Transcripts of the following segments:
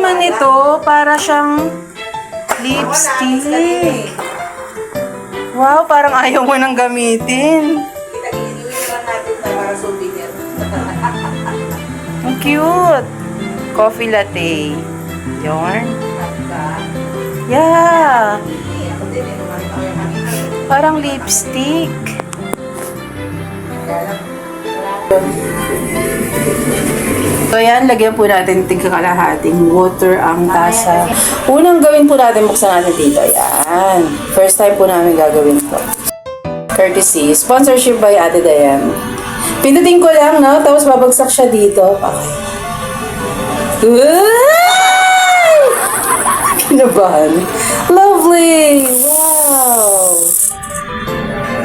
naman ito, para siyang lipstick. Wow, parang ayaw mo nang gamitin. Kita-inuwi natin na para souvenir. Ang cute. Coffee latte. Yarn. Yeah. Parang lipstick. So yan, lagyan po natin tigkakalahating water ang tasa. Unang gawin po natin, buksan natin dito. Yan. First time po namin gagawin ito. Courtesy. Sponsorship by Ate Dayan. Pindutin ko lang, no? Tapos babagsak siya dito. Okay. Uy! Kinabahan. Lovely! Wow!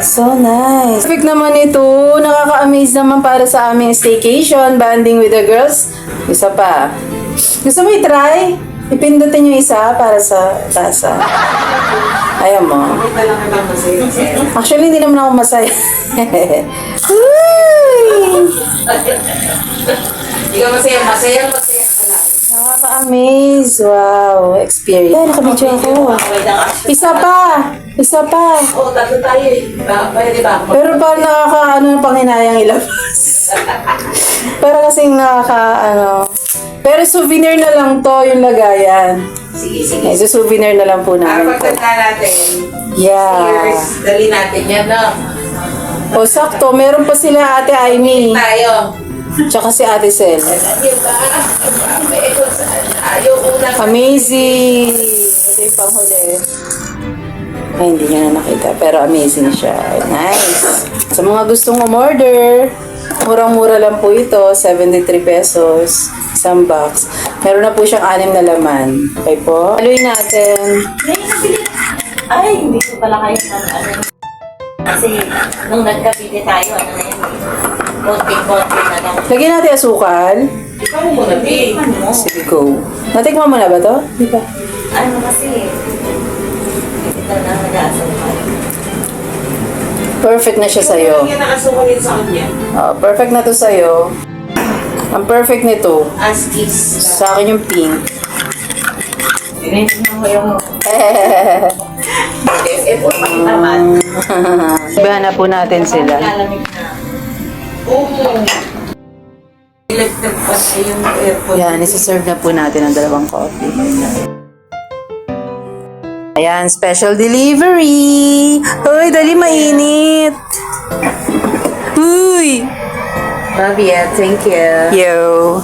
So nice. Perfect naman ito. Nakaka-amaze naman para sa aming staycation, banding with the girls. Isa pa. Gusto mo i-try? Ipindutin yung isa para sa tasa. Ayaw mo. Actually, hindi naman ako masaya. Ikaw masaya ka lang. Nakaka-amaze. Wow. Experience. Ay, nakabidyo ako. Isa pa. Oo, tatlo tayo eh. Pwede ba? Pero parang nakaka, panghinayang ilabas. Para kasing pero souvenir na lang to yung lagayan. Sige. So, souvenir na lang po Para namin. pagkanta natin. Yeah. Cheers. Dali natin yan, no? O, sakto. Meron pa sila Ate Aimee. Tayo. Tsaka si Ate Sel. Diba? Ayaw ko lang. Amazing! Ito yung panghuli. Ay, hindi niya na nakita. Pero amazing siya. Nice! Sa mga gustong umorder, murang-mura lang po ito. 73 pesos. Isang box. Meron na po siyang 6 na laman. Okay po? Haluin natin. Ay, hindi ko pala kayo Kasi, nung nagkabili tayo, ano na yun, konti-konti na lang. Lagyan natin asukal. Ikaw mo na, babe. Sige, go. Natikman mo na ba to? Di ba? Ano kasi, ito na nag-aasal Perfect na siya sa'yo. Hindi ka nakasukulin sa kanya. Perfect na to sa'yo. Ang perfect nito. As kiss. Sa akin yung pink. Tingnan mo yung... naman. Sabihan na po natin sila. Lalamig na. Oo. Electric pa yung aircon. Yan, isi-serve na po natin ang dalawang coffee. Ayan, special delivery! Uy, dali mainit! Uy! Love you. Thank you. Yo!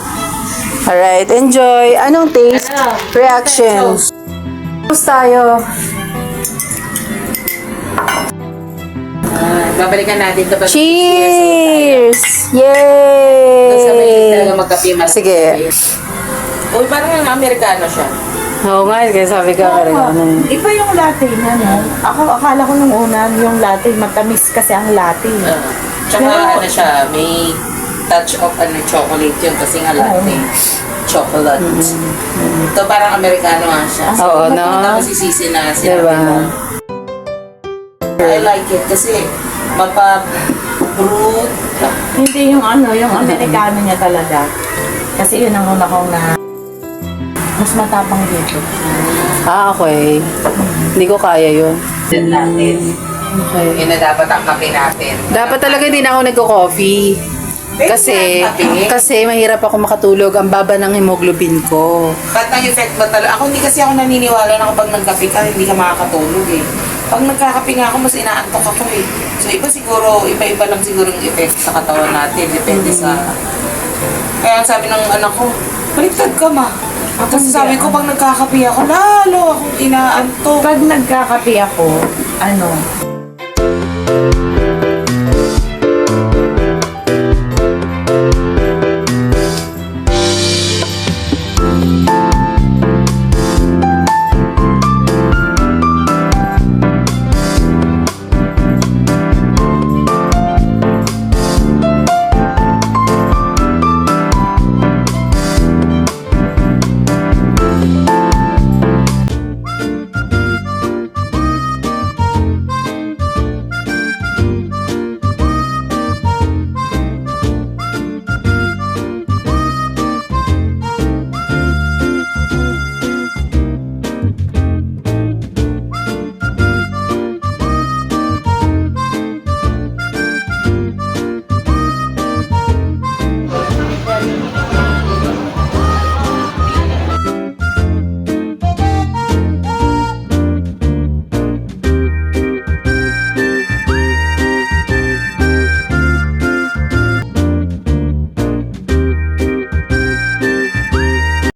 Alright, enjoy! Anong taste? Reaction? Toast tayo. Babalikan natin ito. Cheers! Sa may Yay! talaga magkape mas. Sige. Uy, parang yung Amerikano siya. Oo nga, kaya sabi ka ka rin. Iba yung latte niya, no? Akala ko nung una, yung latte, matamis kasi ang latte. Tsaka ano siya, may touch of chocolate yun kasi nga latte. Chocolate. Ito parang Amerikano nga siya. Oo, no? Tapos isisi na sinabi Diba? mo. I like it kasi mapa-fruit. Hindi yung yung Amerikano niya talaga. Kasi yun ang una kong mas matapang dito. Okay. Hindi ko kaya yun. Din natin. Okay. Yun na dapat ang kape natin. Dapat talaga hindi na ako nagko-coffee. Kasi mahirap ako makatulog. Ang baba ng hemoglobin ko. Ba't ang effect ba talaga? Ako hindi kasi ako naniniwala na kapag nagkape ka, hindi ka makakatulog eh. Pag nagkakape nga ako, mas inaantok ako eh. So iba-iba lang siguro yung effect sa katawan natin. Depende sa... Kaya ang sabi ng anak ko, baliktad ka ma. Kasi sabi ko, pag nagkakape ako, lalo akong inaantok. Pag nagkakape ako,